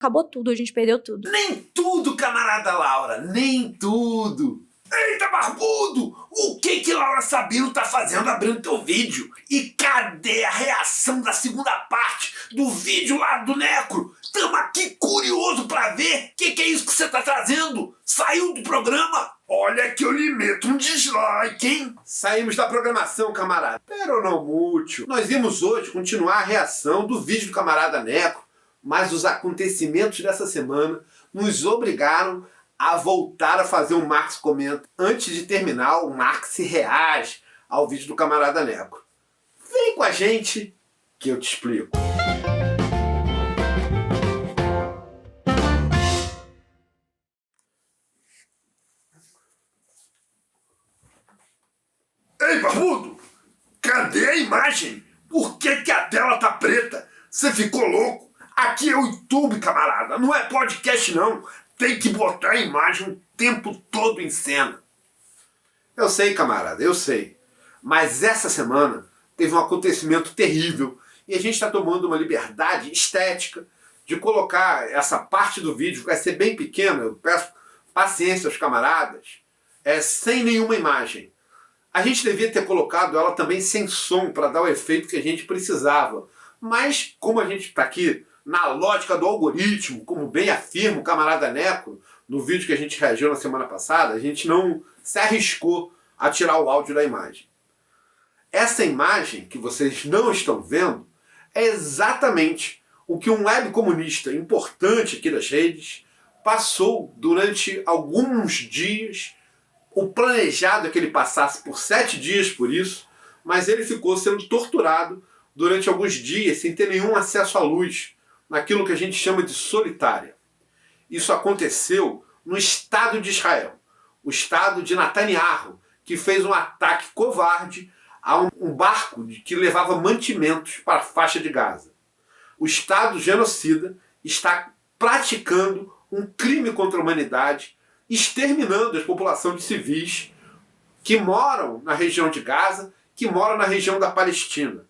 acabou tudo, a gente perdeu tudo. Nem tudo, camarada Laura, nem tudo. Eita, barbudo! O que Laura Sabino tá fazendo abrindo teu vídeo? E cadê a reação da segunda parte do vídeo lá do Necro? Tamo aqui curioso pra ver. Que é isso que você tá trazendo? Saiu do programa? Olha que eu lhe meto um dislike, hein? Saímos da programação, camarada. Pero não mútil. Nós vimos hoje continuar a reação do vídeo do camarada Necro, mas os acontecimentos dessa semana nos obrigaram a voltar a fazer um Marx Comenta. Antes de terminar, o Marx reage ao vídeo do camarada Necro. Vem com a gente que eu te explico. Ei, barbudo! Cadê a imagem? Por que a tela tá preta? Você ficou louco? Aqui é o YouTube, camarada. Não é podcast, não. Tem que botar a imagem o tempo todo em cena. Eu sei, camarada, eu sei. Mas essa semana teve um acontecimento terrível e a gente está tomando uma liberdade estética de colocar essa parte do vídeo, que vai ser bem pequena, eu peço paciência aos camaradas, sem nenhuma imagem. A gente devia ter colocado ela também sem som para dar o efeito que a gente precisava. Mas como a gente está aqui na lógica do algoritmo, como bem afirma o camarada Necro, no vídeo que a gente reagiu na semana passada, a gente não se arriscou a tirar o áudio da imagem. Essa imagem que vocês não estão vendo é exatamente o que um web comunista importante aqui das redes passou durante alguns dias. O planejado é que ele passasse por 7 dias por isso, mas ele ficou sendo torturado durante alguns dias sem ter nenhum acesso à luz, naquilo que a gente chama de solitária. Isso aconteceu no Estado de Israel, o Estado de Netanyahu, que fez um ataque covarde a um barco que levava mantimentos para a faixa de Gaza. O Estado genocida está praticando um crime contra a humanidade, exterminando a população de civis que moram na região de Gaza, que moram na região da Palestina.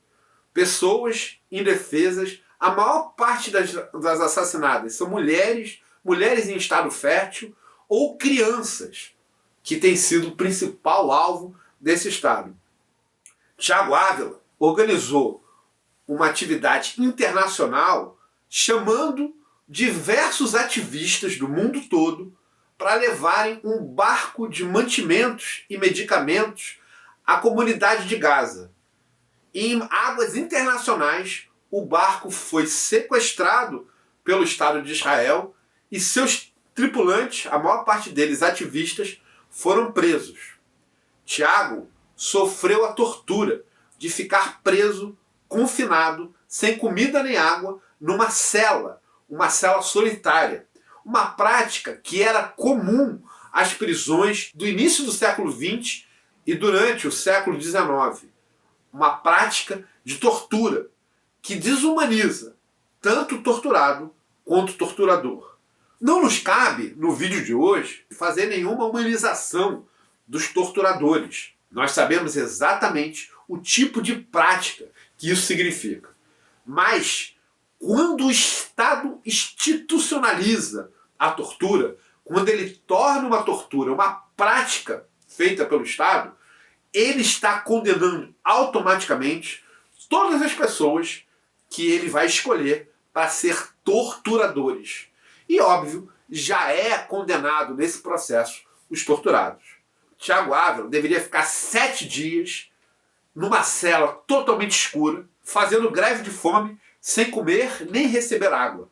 Pessoas indefesas. A maior parte das assassinadas são mulheres em estado fértil ou crianças, que têm sido o principal alvo desse estado. Thiago Ávila organizou uma atividade internacional chamando diversos ativistas do mundo todo para levarem um barco de mantimentos e medicamentos à comunidade de Gaza. Em águas internacionais, o barco foi sequestrado pelo Estado de Israel e seus tripulantes, a maior parte deles ativistas, foram presos. Tiago sofreu a tortura de ficar preso, confinado, sem comida nem água, numa cela, uma cela solitária. Uma prática que era comum às prisões do início do século XX e durante o século XIX. Uma prática de tortura que desumaniza tanto o torturado quanto o torturador. Não nos cabe, no vídeo de hoje, fazer nenhuma humanização dos torturadores. Nós sabemos exatamente o tipo de prática que isso significa. Mas, quando o Estado institucionaliza a tortura, quando ele torna uma tortura uma prática feita pelo Estado, ele está condenando automaticamente todas as pessoas que ele vai escolher para ser torturadores. E, óbvio, já é condenado nesse processo os torturados. Thiago Ávila deveria ficar 7 dias numa cela totalmente escura, fazendo greve de fome, sem comer nem receber água.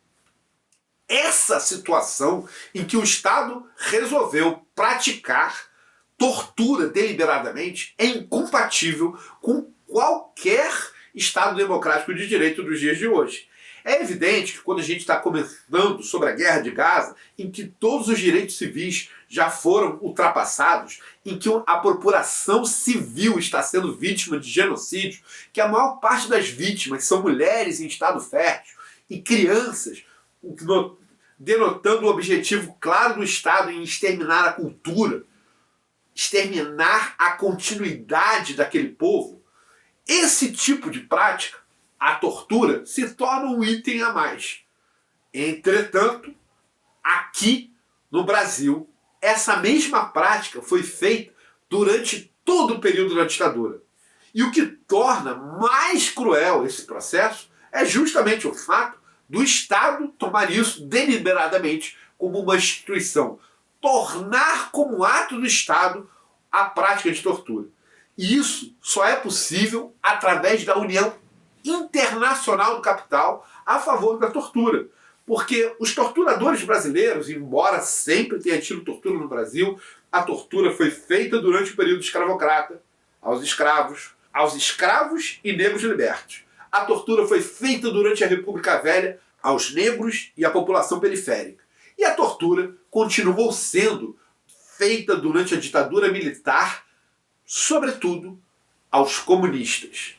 Essa situação em que o Estado resolveu praticar tortura deliberadamente é incompatível com qualquer Estado democrático de direito dos dias de hoje. É evidente que quando a gente está comentando sobre a guerra de Gaza, em que todos os direitos civis já foram ultrapassados, em que a população civil está sendo vítima de genocídio, que a maior parte das vítimas são mulheres em estado fértil e crianças, denotando o objetivo claro do Estado em exterminar a cultura, exterminar a continuidade daquele povo. Esse tipo de prática, a tortura, se torna um item a mais. Entretanto, aqui no Brasil, essa mesma prática foi feita durante todo o período da ditadura. E o que torna mais cruel esse processo é justamente o fato do Estado tomar isso deliberadamente como uma instituição, tornar como ato do Estado a prática de tortura. E isso só é possível através da união internacional do capital a favor da tortura. Porque os torturadores brasileiros, embora sempre tenha tido tortura no Brasil, a tortura foi feita durante o período escravocrata, aos escravos e negros libertos. A tortura foi feita durante a República Velha aos negros e à população periférica. E a tortura continuou sendo feita durante a ditadura militar, sobretudo aos comunistas.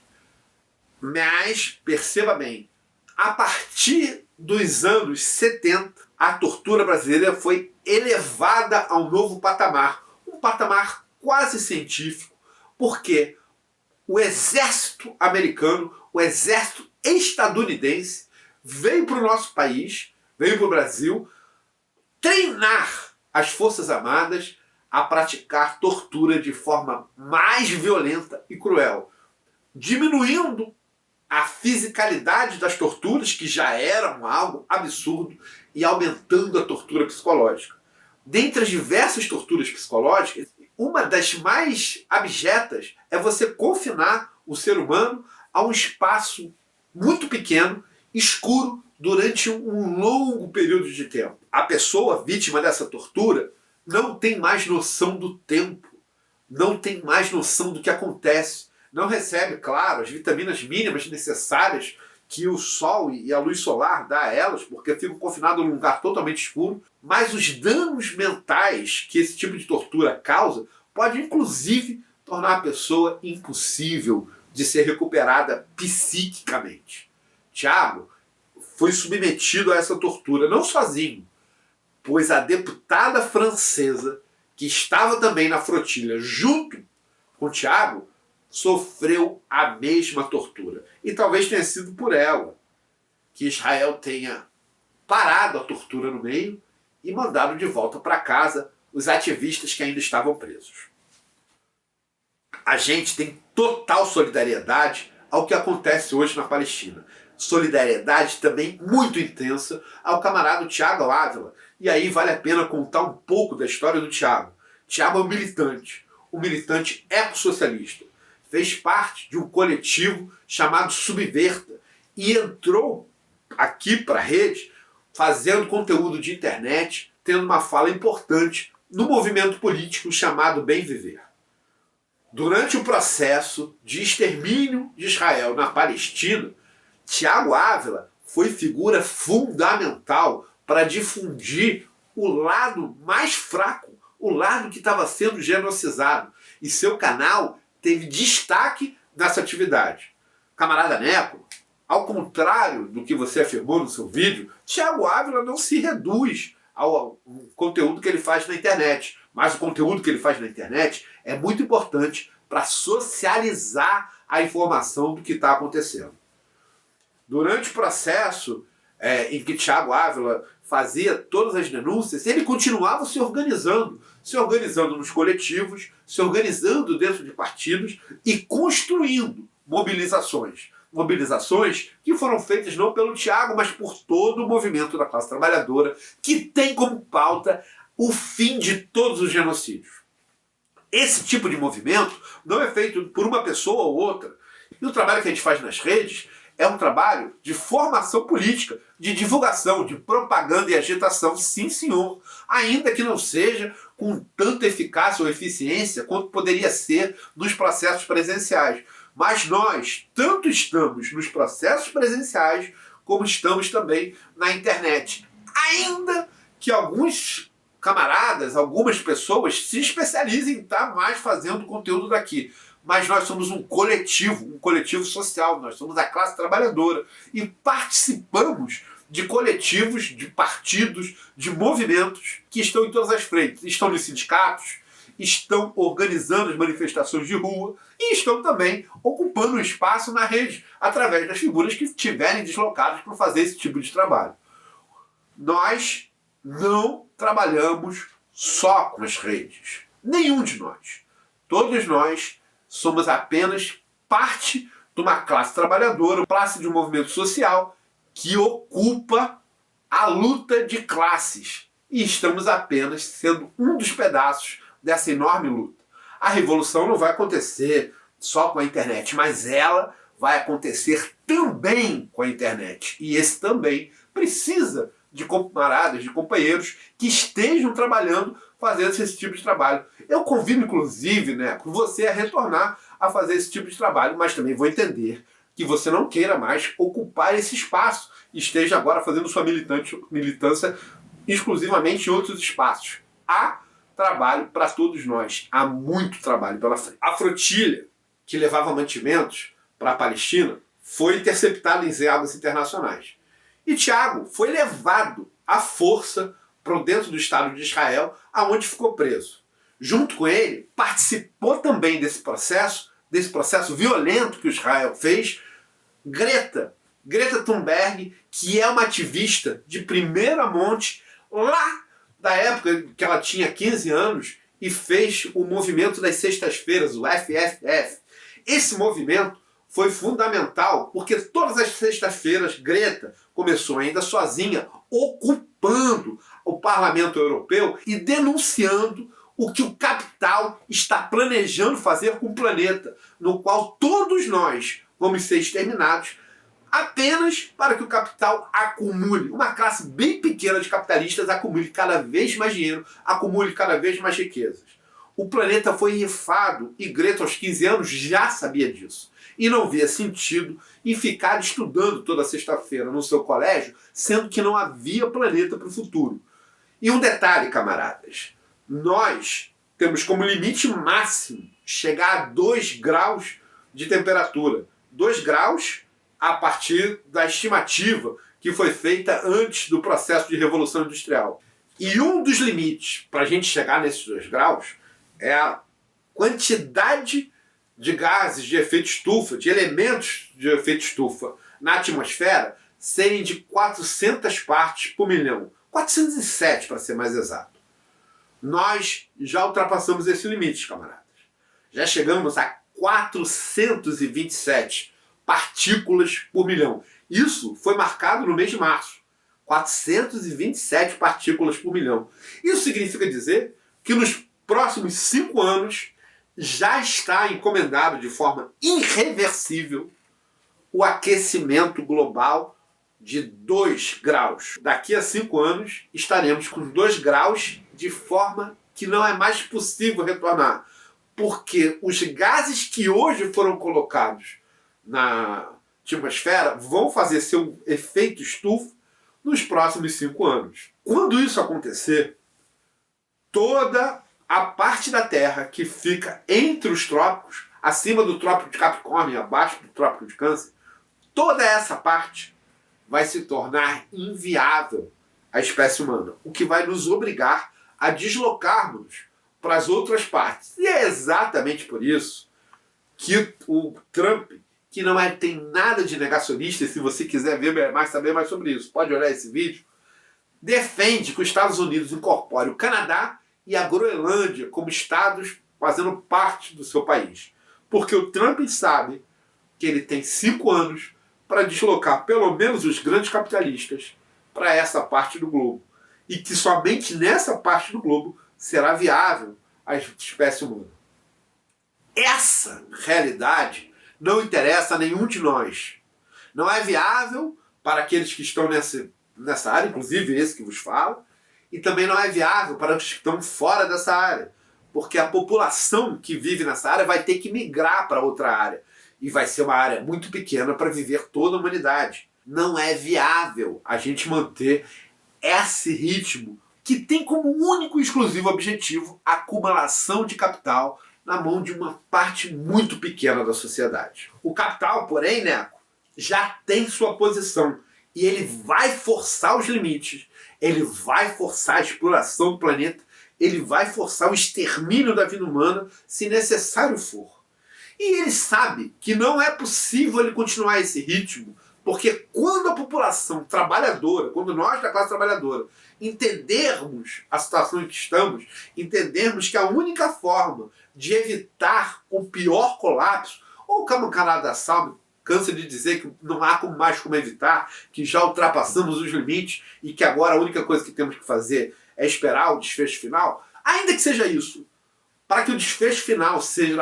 Mas, perceba bem, a partir dos anos 70, a tortura brasileira foi elevada a um novo patamar, um patamar quase científico, porque o exército americano, o exército estadunidense, veio para o nosso país, veio para o Brasil, treinar as Forças Armadas a praticar tortura de forma mais violenta e cruel, diminuindo a fisicalidade das torturas, que já eram algo absurdo, e aumentando a tortura psicológica. Dentre as diversas torturas psicológicas, uma das mais abjetas é você confinar o ser humano a um espaço muito pequeno, escuro, durante um longo período de tempo. A pessoa vítima dessa tortura não tem mais noção do tempo, não tem mais noção do que acontece, não recebe, claro, as vitaminas mínimas necessárias que o sol e a luz solar dá a elas, porque ficam confinados num lugar totalmente escuro, mas os danos mentais que esse tipo de tortura causa pode, inclusive, tornar a pessoa impossível de ser recuperada psiquicamente. Tiago foi submetido a essa tortura, não sozinho, pois a deputada francesa, que estava também na flotilha junto com Tiago, sofreu a mesma tortura. E talvez tenha sido por ela que Israel tenha parado a tortura no meio e mandado de volta para casa os ativistas que ainda estavam presos. A gente tem total solidariedade ao que acontece hoje na Palestina. Solidariedade também muito intensa ao camarada Tiago Ávila. E aí vale a pena contar um pouco da história do Tiago. Tiago é um militante ecossocialista. Fez parte de um coletivo chamado Subverta e entrou aqui para a rede fazendo conteúdo de internet, tendo uma fala importante no movimento político chamado Bem Viver. Durante o processo de extermínio de Israel na Palestina, Tiago Ávila foi figura fundamental para difundir o lado mais fraco, o lado que estava sendo genocidado. E seu canal teve destaque nessa atividade. Camarada Neco, ao contrário do que você afirmou no seu vídeo, Tiago Ávila não se reduz ao conteúdo que ele faz na internet. Mas o conteúdo que ele faz na internet é muito importante para socializar a informação do que está acontecendo. Durante o processo em que Tiago Ávila fazia todas as denúncias, ele continuava se organizando nos coletivos, se organizando dentro de partidos e construindo mobilizações. Mobilizações que foram feitas não pelo Tiago, mas por todo o movimento da classe trabalhadora, que tem como pauta o fim de todos os genocídios. Esse tipo de movimento não é feito por uma pessoa ou outra. E o trabalho que a gente faz nas redes é um trabalho de formação política, de divulgação, de propaganda e agitação, sim senhor, ainda que não seja com tanta eficácia ou eficiência quanto poderia ser nos processos presenciais. Mas nós tanto estamos nos processos presenciais como estamos também na internet. Ainda que alguns camaradas, algumas pessoas se especializem em estar mais fazendo conteúdo daqui. Mas nós somos um coletivo social, nós somos a classe trabalhadora e participamos de coletivos, de partidos, de movimentos que estão em todas as frentes. Estão nos sindicatos, estão organizando as manifestações de rua e estão também ocupando um espaço na rede através das figuras que estiverem deslocadas para fazer esse tipo de trabalho. Nós não trabalhamos só com as redes. Nenhum de nós. Todos nós somos apenas parte de uma classe trabalhadora, classe de um movimento social que ocupa a luta de classes. E estamos apenas sendo um dos pedaços dessa enorme luta. A revolução não vai acontecer só com a internet, mas ela vai acontecer também com a internet. E esse também precisa de camaradas, de companheiros que estejam trabalhando, fazendo esse tipo de trabalho. Eu convido, inclusive, você a retornar a fazer esse tipo de trabalho, mas também vou entender que você não queira mais ocupar esse espaço e esteja agora fazendo sua militância exclusivamente em outros espaços. Há trabalho para todos nós. Há muito trabalho pela frente. A flotilha que levava mantimentos para a Palestina foi interceptada em águas internacionais. E Tiago foi levado à força para dentro do Estado de Israel, aonde ficou preso. Junto com ele, participou também desse processo violento que o Israel fez, Greta Thunberg, que é uma ativista de primeira monte, lá da época que ela tinha 15 anos, e fez o movimento das sextas-feiras, o FFF. Esse movimento foi fundamental, porque todas as sextas-feiras Greta começou ainda sozinha, ocupando o Parlamento Europeu e denunciando o que o capital está planejando fazer com o planeta, no qual todos nós vamos ser exterminados apenas para que o capital acumule. Uma classe bem pequena de capitalistas acumule cada vez mais dinheiro, acumule cada vez mais riquezas. O planeta foi rifado e Greta, aos 15 anos, já sabia disso. E não via sentido em ficar estudando toda sexta-feira no seu colégio, sendo que não havia planeta para o futuro. E um detalhe, camaradas. Nós temos como limite máximo chegar a 2 graus de temperatura. 2 graus a partir da estimativa que foi feita antes do processo de Revolução Industrial. E um dos limites para a gente chegar nesses 2 graus é a quantidade de gases de efeito estufa, de elementos de efeito estufa na atmosfera serem de 400 partes por milhão. 407, para ser mais exato. Nós já ultrapassamos esse limite, camaradas. Já chegamos a 427 partículas por milhão. Isso foi marcado no mês de março. 427 partículas por milhão. Isso significa dizer que nos próximos 5 anos já está encomendado de forma irreversível o aquecimento global de 2 graus. Daqui a 5 anos estaremos com 2 graus de forma que não é mais possível retornar. Porque os gases que hoje foram colocados na atmosfera vão fazer seu efeito estufa nos próximos 5 anos. Quando isso acontecer, toda a parte da Terra que fica entre os trópicos, acima do trópico de Capricórnio e abaixo do trópico de Câncer, toda essa parte vai se tornar inviável à espécie humana, o que vai nos obrigar a deslocarmos para as outras partes. E é exatamente por isso que o Trump, que não tem nada de negacionista, e se você quiser saber mais sobre isso, pode olhar esse vídeo, defende que os Estados Unidos incorporem o Canadá e a Groenlândia como estados fazendo parte do seu país. Porque o Trump sabe que ele tem 5 anos para deslocar pelo menos os grandes capitalistas para essa parte do globo. E que somente nessa parte do globo será viável a espécie humana. Essa realidade não interessa a nenhum de nós. Não é viável para aqueles que estão nessa área, inclusive esse que vos fala, e também não é viável para os que estão fora dessa área, porque a população que vive nessa área vai ter que migrar para outra área, e vai ser uma área muito pequena para viver toda a humanidade. Não é viável a gente manter esse ritmo que tem como único e exclusivo objetivo a acumulação de capital na mão de uma parte muito pequena da sociedade. O capital, porém, Neco, já tem sua posição e ele vai forçar os limites, ele vai forçar a exploração do planeta, ele vai forçar o extermínio da vida humana se necessário for. E ele sabe que não é possível ele continuar esse ritmo Porque quando a população trabalhadora, quando nós da classe trabalhadora entendermos a situação em que estamos, entendermos que a única forma de evitar o pior colapso, ou como o Canadá sabe, cansa de dizer que não há mais como evitar, que já ultrapassamos os limites e que agora a única coisa que temos que fazer é esperar o desfecho final, ainda que seja isso, para que o desfecho final seja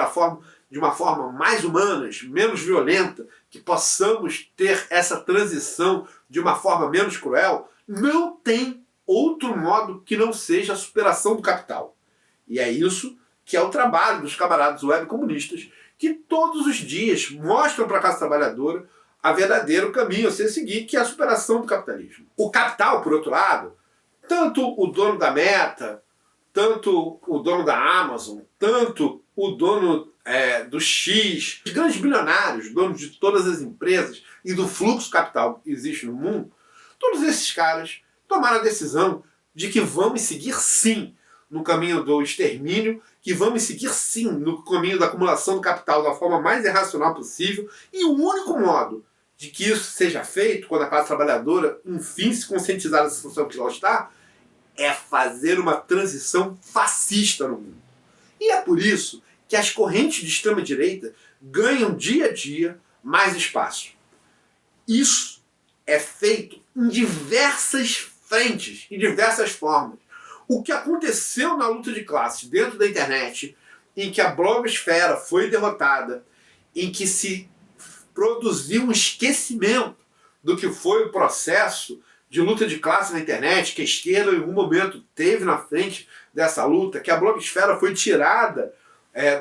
de uma forma mais humana, menos violenta, que possamos ter essa transição de uma forma menos cruel, não tem outro modo que não seja a superação do capital. E é isso que é o trabalho dos camaradas webcomunistas, que todos os dias mostram para a classe trabalhadora a verdadeiro caminho a ser seguir, que é a superação do capitalismo. O capital, por outro lado, tanto o dono da Meta, tanto o dono da Amazon, tanto o dono do X, os grandes bilionários, donos de todas as empresas e do fluxo capital que existe no mundo, todos esses caras tomaram a decisão de que vamos seguir sim no caminho do extermínio, que vamos seguir sim no caminho da acumulação do capital da forma mais irracional possível, e o único modo de que isso seja feito, quando a classe trabalhadora enfim se conscientizar da situação que ela está, é fazer uma transição fascista no mundo. E é por isso que as correntes de extrema-direita ganham dia a dia mais espaço. Isso é feito em diversas frentes, em diversas formas. O que aconteceu na luta de classes dentro da internet, em que a blogosfera foi derrotada, em que se produziu um esquecimento do que foi o processo de luta de classe na internet, que a esquerda em algum momento teve na frente dessa luta, que a blogosfera foi tirada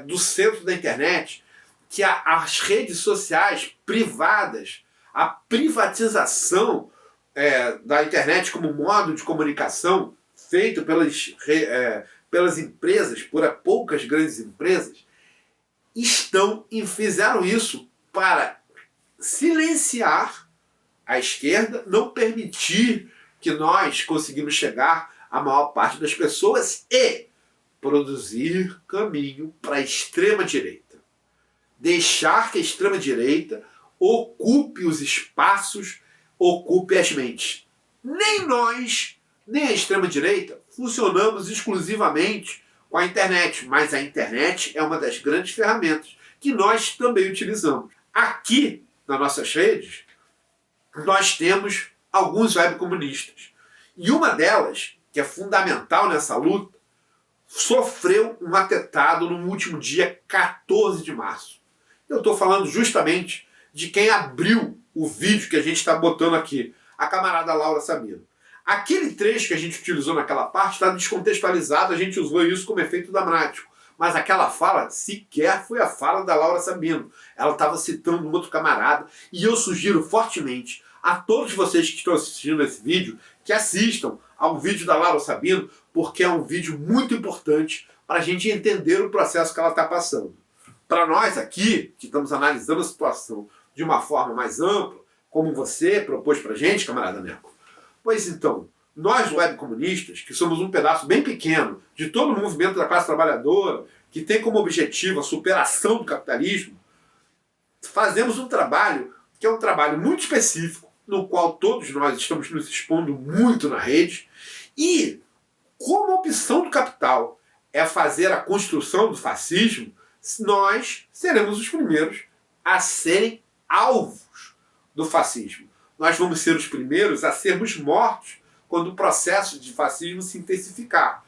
do centro da internet, que as redes sociais privadas, a privatização da internet como modo de comunicação feito pelas empresas, por poucas grandes empresas, fizeram isso para silenciar a esquerda, não permitir que nós conseguimos chegar à maior parte das pessoas e produzir caminho para a extrema-direita. Deixar que a extrema-direita ocupe os espaços, ocupe as mentes. Nem nós, nem a extrema-direita funcionamos exclusivamente com a internet, mas a internet é uma das grandes ferramentas que nós também utilizamos. Aqui, nas nossas redes, nós temos alguns webcomunistas. E uma delas, que é fundamental nessa luta, sofreu um atentado no último dia 14 de março. Eu estou falando justamente de quem abriu o vídeo que a gente está botando aqui, a camarada Laura Sabino. Aquele trecho que a gente utilizou naquela parte está descontextualizado, a gente usou isso como efeito dramático. Mas aquela fala sequer foi a fala da Laura Sabino. Ela estava citando um outro camarada, e eu sugiro fortemente a todos vocês que estão assistindo esse vídeo que assistam ao vídeo da Laura Sabino, porque é um vídeo muito importante para a gente entender o processo que ela está passando. Para nós aqui, que estamos analisando a situação de uma forma mais ampla, como você propôs para a gente, camarada Neco, pois então, nós webcomunistas, que somos um pedaço bem pequeno de todo o movimento da classe trabalhadora, que tem como objetivo a superação do capitalismo, fazemos um trabalho que é um trabalho muito específico, no qual todos nós estamos nos expondo muito na rede, e como a opção do capital é fazer a construção do fascismo, nós seremos os primeiros a serem alvos do fascismo. Nós vamos ser os primeiros a sermos mortos quando o processo de fascismo se intensificar.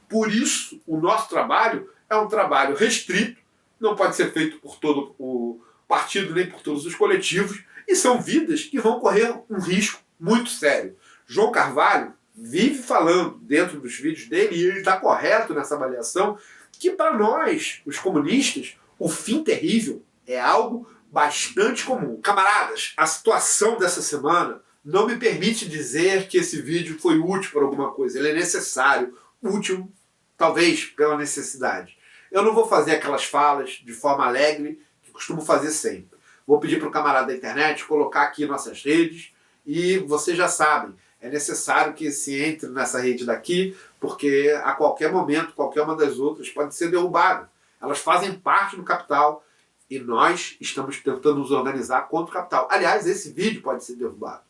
Por isso, o nosso trabalho é um trabalho restrito, não pode ser feito por todo o partido nem por todos os coletivos, e são vidas que vão correr um risco muito sério. João Carvalho vive falando dentro dos vídeos dele, e ele está correto nessa avaliação, que para nós, os comunistas, o fim terrível é algo bastante comum. Camaradas, a situação dessa semana não me permite dizer que esse vídeo foi útil para alguma coisa. Ele é necessário, útil talvez pela necessidade. Eu não vou fazer aquelas falas de forma alegre que costumo fazer sempre. Vou pedir para o camarada da internet colocar aqui nossas redes, e vocês já sabem, é necessário que se entre nessa rede daqui, porque a qualquer momento, qualquer uma das outras pode ser derrubada. Elas fazem parte do capital, E nós estamos tentando nos organizar contra o capital. Aliás, esse vídeo pode ser derrubado.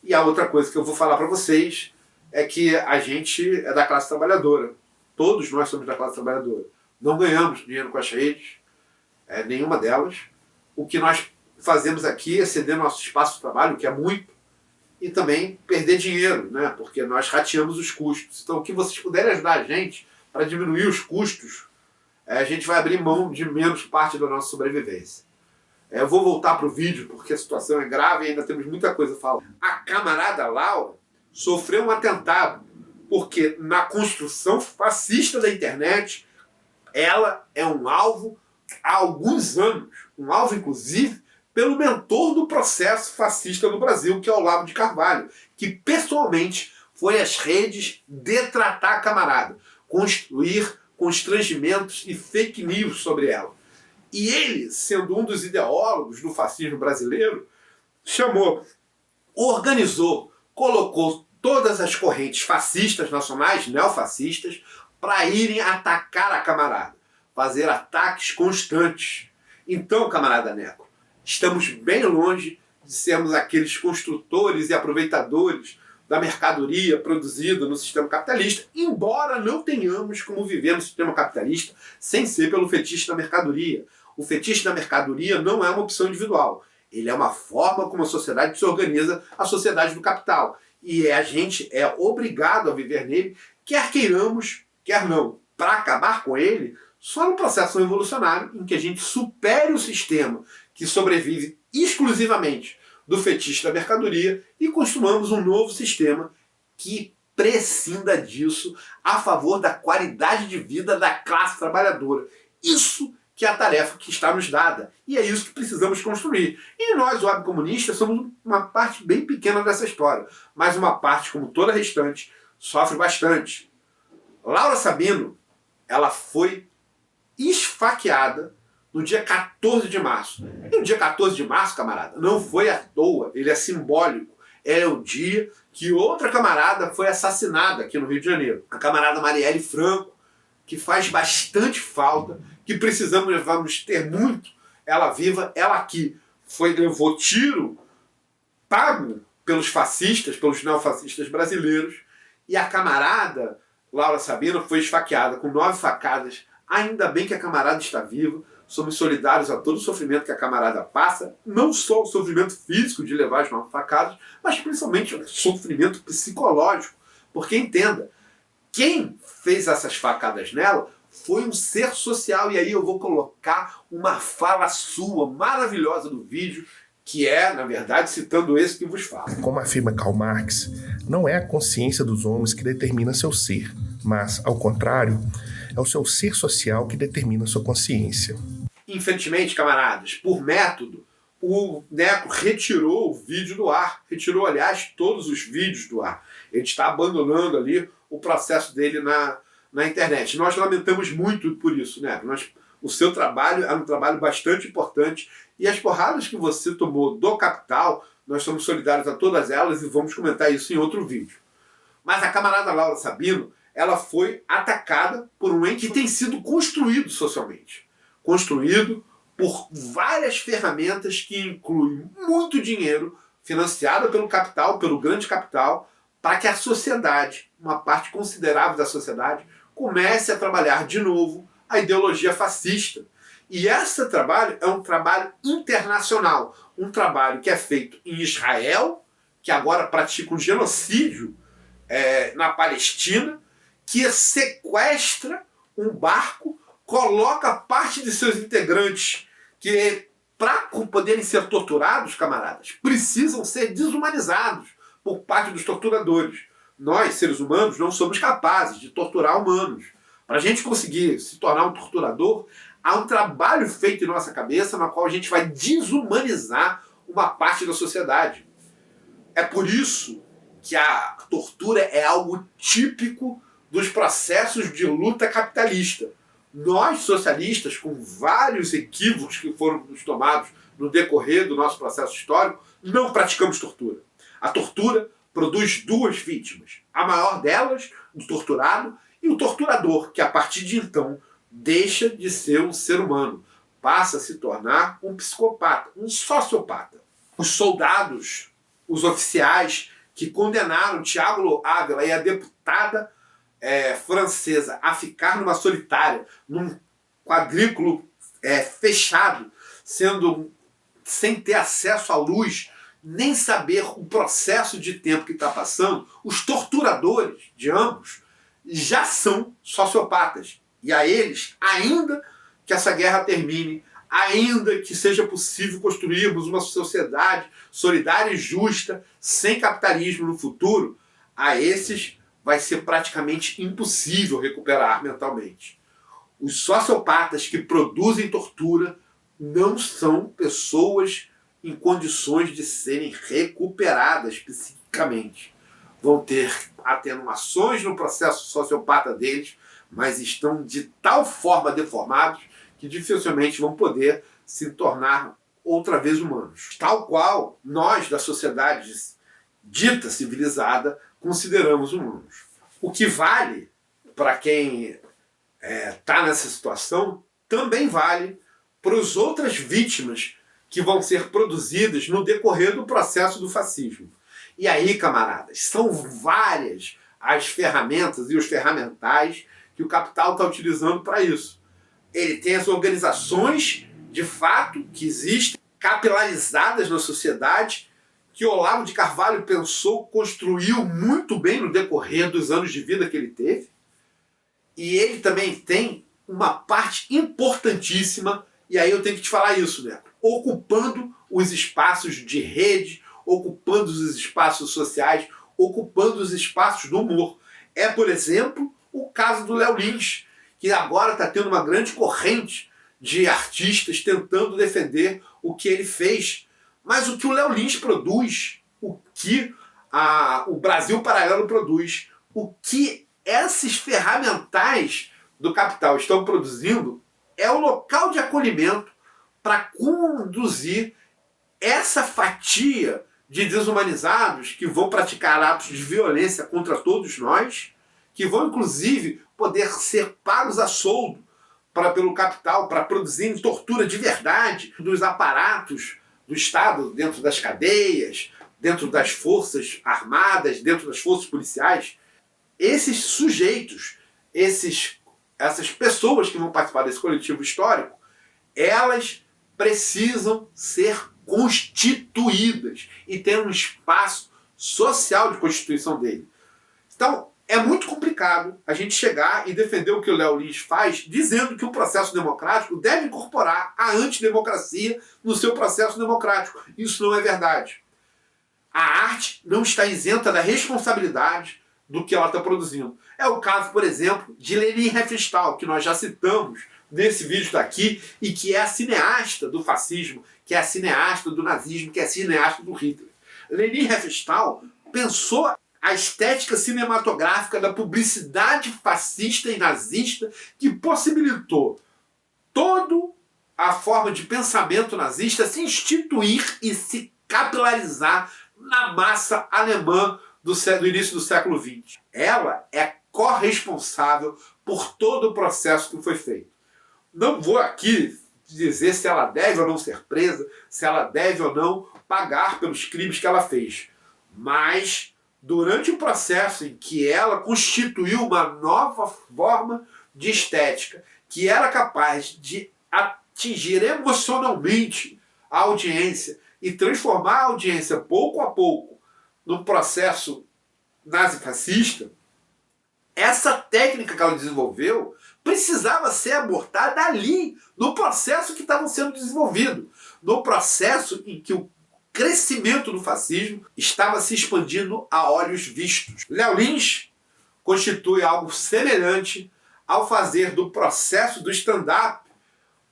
E a outra coisa que eu vou falar para vocês é que a gente é da classe trabalhadora. Todos nós somos da classe trabalhadora. Não ganhamos dinheiro com as redes, nenhuma delas. O que nós fazemos aqui é ceder nosso espaço de trabalho, que é muito, e também perder dinheiro, né? Porque nós rateamos os custos. Então, o que vocês puderem ajudar a gente para diminuir os custos, a gente vai abrir mão de menos parte da nossa sobrevivência. Eu vou voltar para o vídeo, porque a situação é grave e ainda temos muita coisa a falar. A camarada Laura sofreu um atentado, porque na construção fascista da internet, ela é um alvo há alguns anos. Um alvo, inclusive, pelo mentor do processo fascista no Brasil, que é o Olavo de Carvalho, que pessoalmente foi às redes detratar a camarada, construir constrangimentos e fake news sobre ela. E ele, sendo um dos ideólogos do fascismo brasileiro, organizou, colocou todas as correntes fascistas nacionais, neofascistas, para irem atacar a camarada, fazer ataques constantes. Então, camarada Neco, estamos bem longe de sermos aqueles construtores e aproveitadores da mercadoria produzida no sistema capitalista, embora não tenhamos como viver no sistema capitalista sem ser pelo fetiche da mercadoria. O fetiche da mercadoria não é uma opção individual. Ele é uma forma como a sociedade se organiza, a sociedade do capital. E a gente é obrigado a viver nele, quer queiramos, quer não. Para acabar com ele, só no processo revolucionário em que a gente supere o sistema que sobrevive exclusivamente do fetiche da mercadoria e construamos um novo sistema que prescinda disso a favor da qualidade de vida da classe trabalhadora. Isso que é a tarefa que está nos dada. E é isso que precisamos construir. E nós, web comunistas, somos uma parte bem pequena dessa história. Mas uma parte, como toda a restante, sofre bastante. Laura Sabino, ela foi esfaqueada no dia 14 de março. E o dia 14 de março, camarada, não foi à toa, ele é simbólico. É o dia que outra camarada foi assassinada aqui no Rio de Janeiro. A camarada Marielle Franco, que faz bastante falta, que vamos ter muito ela viva, ela que levou tiro pago pelos fascistas, pelos neofascistas brasileiros, e a camarada Laura Sabino foi esfaqueada com 9 facadas. Ainda bem que a camarada está viva. Somos solidários a todo o sofrimento que a camarada passa, não só o sofrimento físico de levar as 9 facadas, mas principalmente o sofrimento psicológico. Porque entenda, quem fez essas facadas nela foi um ser social. E aí eu vou colocar uma fala sua maravilhosa do vídeo, que é, na verdade, citando esse que vos fala. Como afirma Karl Marx, não é a consciência dos homens que determina seu ser, mas, ao contrário, é o seu ser social que determina sua consciência. Infelizmente, camaradas, por método, o Neco retirou o vídeo do ar. Retirou, aliás, todos os vídeos do ar. Ele está abandonando ali o processo dele na internet. Nós lamentamos muito por isso, Neco. O seu trabalho é um trabalho bastante importante e as porradas que você tomou do capital, nós somos solidários a todas elas e vamos comentar isso em outro vídeo. Mas a camarada Laura Sabino, ela foi atacada por um ente que tem sido construído socialmente. Construído por várias ferramentas que incluem muito dinheiro financiado pelo capital, pelo grande capital, para que a sociedade, uma parte considerável da sociedade, comece a trabalhar de novo a ideologia fascista. E esse trabalho é um trabalho internacional, um trabalho que é feito em Israel, que agora pratica um genocídio na Palestina, que sequestra um barco, coloca parte de seus integrantes que, para poderem ser torturados, camaradas, precisam ser desumanizados por parte dos torturadores. Nós, seres humanos, não somos capazes de torturar humanos. Para a gente conseguir se tornar um torturador, há um trabalho feito em nossa cabeça na qual a gente vai desumanizar uma parte da sociedade. É por isso que a tortura é algo típico dos processos de luta capitalista. Nós, socialistas, com vários equívocos que foram nos tomados no decorrer do nosso processo histórico, não praticamos tortura. A tortura produz 2 vítimas. A maior delas, o torturado, e o torturador, que a partir de então deixa de ser um ser humano, passa a se tornar um psicopata, um sociopata. Os soldados, os oficiais que condenaram Tiago Ávila e a deputada francesa a ficar numa solitária, num quadrículo fechado, sem ter acesso à luz, nem saber o processo de tempo que está passando, os torturadores de ambos já são sociopatas. E a eles, ainda que essa guerra termine, ainda que seja possível construirmos uma sociedade solidária e justa, sem capitalismo no futuro, a esses vai ser praticamente impossível recuperar mentalmente. Os sociopatas que produzem tortura não são pessoas em condições de serem recuperadas psiquicamente. Vão ter atenuações no processo sociopata deles, mas estão de tal forma deformados que dificilmente vão poder se tornar outra vez humanos. Tal qual nós, da sociedade dita civilizada, consideramos humanos. O que vale para quem está nessa situação também vale para as outras vítimas que vão ser produzidas no decorrer do processo do fascismo. E aí, camaradas, são várias as ferramentas e os ferramentais que o capital está utilizando para isso. Ele tem as organizações, de fato, que existem, capilarizadas na sociedade, que Olavo de Carvalho pensou, construiu muito bem no decorrer dos anos de vida que ele teve. E ele também tem uma parte importantíssima, e aí eu tenho que te falar isso, né? Ocupando os espaços de rede, ocupando os espaços sociais, ocupando os espaços do humor. É, por exemplo, o caso do Léo Lins, que agora está tendo uma grande corrente de artistas tentando defender o que ele fez. Mas o que o Léo Lins produz, o que o Brasil Paralelo produz, o que esses ferramentais do capital estão produzindo é o local de acolhimento para conduzir essa fatia de desumanizados que vão praticar atos de violência contra todos nós, que vão inclusive poder ser pagos a soldo pelo capital para produzirem tortura de verdade dos aparatos do Estado, dentro das cadeias, dentro das forças armadas, dentro das forças policiais. Esses sujeitos, essas pessoas que vão participar desse coletivo histórico, elas precisam ser constituídas e ter um espaço social de constituição dele. Então, é muito complicado a gente chegar e defender o que o Léo Lins faz, dizendo que o processo democrático deve incorporar a antidemocracia no seu processo democrático. Isso não é verdade. A arte não está isenta da responsabilidade do que ela está produzindo. É o caso, por exemplo, de Leni Riefenstahl, que nós já citamos nesse vídeo daqui, e que é a cineasta do fascismo, que é a cineasta do nazismo, que é a cineasta do Hitler. Leni Riefenstahl pensou a estética cinematográfica da publicidade fascista e nazista que possibilitou toda a forma de pensamento nazista se instituir e se capilarizar na massa alemã do início do século XX. Ela é corresponsável por todo o processo que foi feito. Não vou aqui dizer se ela deve ou não ser presa, se ela deve ou não pagar pelos crimes que ela fez. Mas, durante o processo em que ela constituiu uma nova forma de estética, que era capaz de atingir emocionalmente a audiência e transformar a audiência pouco a pouco num processo nazifascista, essa técnica que ela desenvolveu precisava ser abortada ali, no processo que estava sendo desenvolvido, no processo em que o crescimento do fascismo estava se expandindo a olhos vistos. Léo Lins constitui algo semelhante ao fazer do processo do stand-up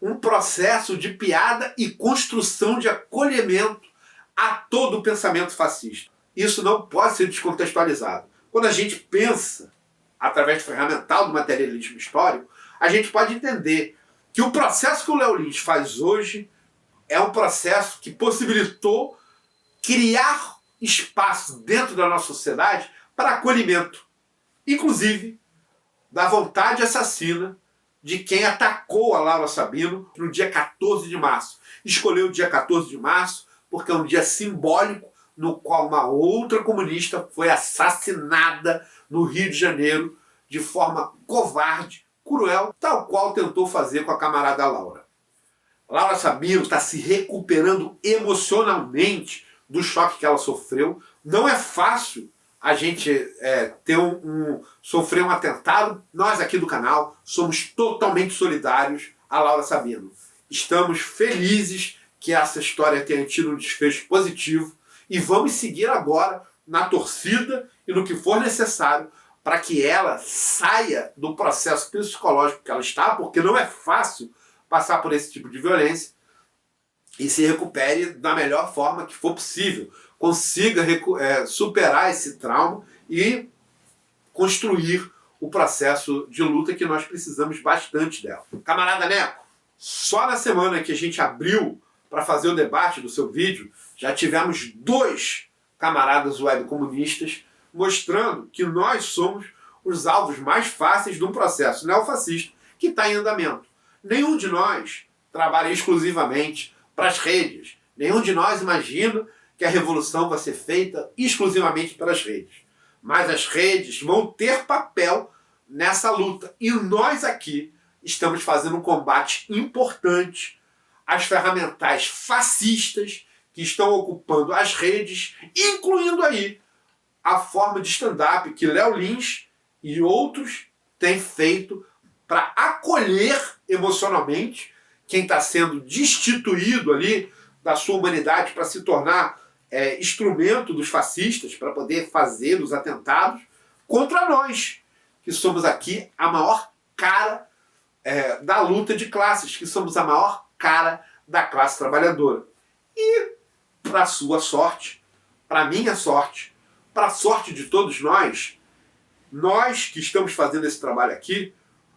um processo de piada e construção de acolhimento a todo o pensamento fascista. Isso não pode ser descontextualizado. Quando a gente pensa através do ferramental do materialismo histórico, a gente pode entender que o processo que o Léo Lins faz hoje é um processo que possibilitou criar espaço dentro da nossa sociedade para acolhimento, inclusive da vontade assassina de quem atacou a Laura Sabino no dia 14 de março. Escolheu o dia 14 de março porque é um dia simbólico no qual uma outra comunista foi assassinada no Rio de Janeiro de forma covarde, cruel, tal qual tentou fazer com a camarada Laura. Laura Sabino está se recuperando emocionalmente do choque que ela sofreu. Não é fácil a gente sofrer um atentado. Nós aqui do canal somos totalmente solidários a Laura Sabino. Estamos felizes que essa história tenha tido um desfecho positivo e vamos seguir agora na torcida e no que for necessário para que ela saia do processo psicológico que ela está, porque não é fácil passar por esse tipo de violência, e se recupere da melhor forma que for possível, consiga superar esse trauma e construir o processo de luta que nós precisamos bastante dela. Camarada Neco, só na semana que a gente abriu para fazer o debate do seu vídeo, já tivemos 2 camaradas webcomunistas mostrando que nós somos os alvos mais fáceis de um processo neofascista que está em andamento. Nenhum de nós trabalha exclusivamente para as redes. Nenhum de nós imagina que a revolução vai ser feita exclusivamente pelas redes. Mas as redes vão ter papel nessa luta. E nós aqui estamos fazendo um combate importante às ferramentais fascistas que estão ocupando as redes, incluindo aí a forma de stand-up que Léo Lins e outros têm feito para acolher emocionalmente quem está sendo destituído ali da sua humanidade para se tornar instrumento dos fascistas, para poder fazer os atentados contra nós, que somos aqui a maior cara da luta de classes, que somos a maior cara da classe trabalhadora. E, para sua sorte, para minha sorte, para a sorte de todos nós que estamos fazendo esse trabalho aqui,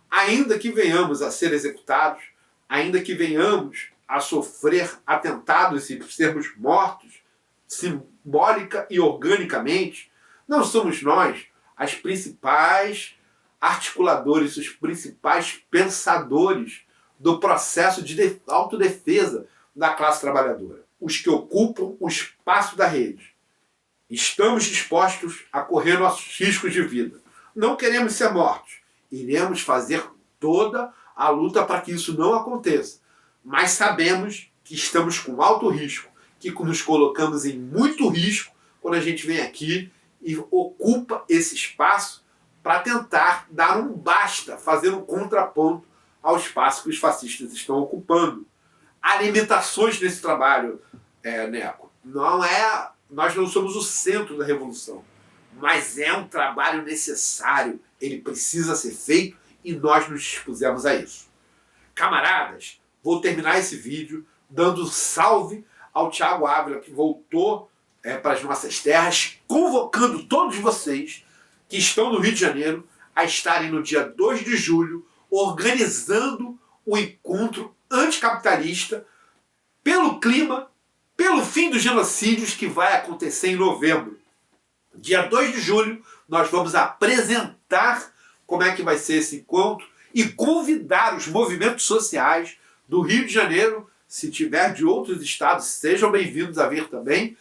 ainda que venhamos a ser executados, ainda que venhamos a sofrer atentados e sermos mortos, simbólica e organicamente, não somos nós as principais articuladores, os principais pensadores do processo de autodefesa da classe trabalhadora. Os que ocupam o espaço da rede. Estamos dispostos a correr nossos riscos de vida. Não queremos ser mortos. Iremos fazer toda a luta para que isso não aconteça. Mas sabemos que estamos com alto risco, que nos colocamos em muito risco quando a gente vem aqui e ocupa esse espaço para tentar dar um basta, fazer um contraponto ao espaço que os fascistas estão ocupando. Há limitações nesse trabalho, Neco. Nós não somos o centro da revolução, mas é um trabalho necessário, ele precisa ser feito e nós nos dispusemos a isso. Camaradas, vou terminar esse vídeo dando um salve ao Thiago Ávila, que voltou para as nossas terras, convocando todos vocês que estão no Rio de Janeiro a estarem no dia 2 de julho organizando o encontro anticapitalista pelo clima, pelo fim dos genocídios que vai acontecer em novembro. Dia 2 de julho nós vamos apresentar como é que vai ser esse encontro e convidar os movimentos sociais do Rio de Janeiro, se tiver de outros estados, sejam bem-vindos a vir também,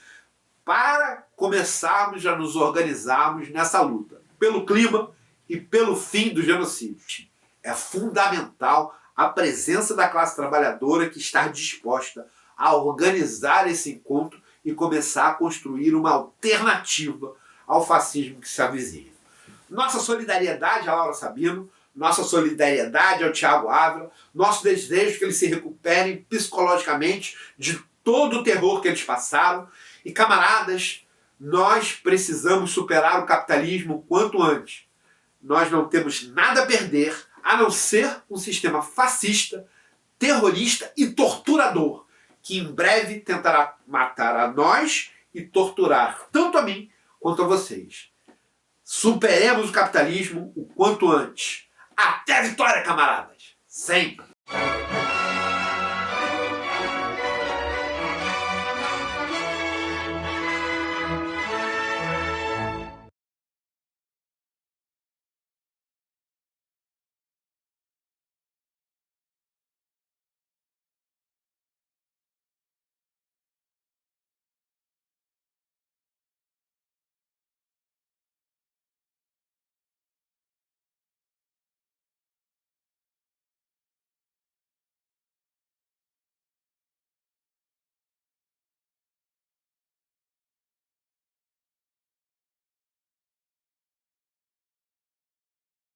para começarmos a nos organizarmos nessa luta, pelo clima e pelo fim do genocídio. É fundamental a presença da classe trabalhadora que está disposta a organizar esse encontro e começar a construir uma alternativa ao fascismo que se avizinha. Nossa solidariedade a Laura Sabino, nossa solidariedade ao Thiago Ávila, nosso desejo que eles se recuperem psicologicamente de todo o terror que eles passaram. E camaradas, nós precisamos superar o capitalismo o quanto antes. Nós não temos nada a perder, a não ser um sistema fascista, terrorista e torturador, que em breve tentará matar a nós e torturar tanto a mim quanto a vocês. Superemos o capitalismo o quanto antes. Até a vitória, camaradas! Sempre!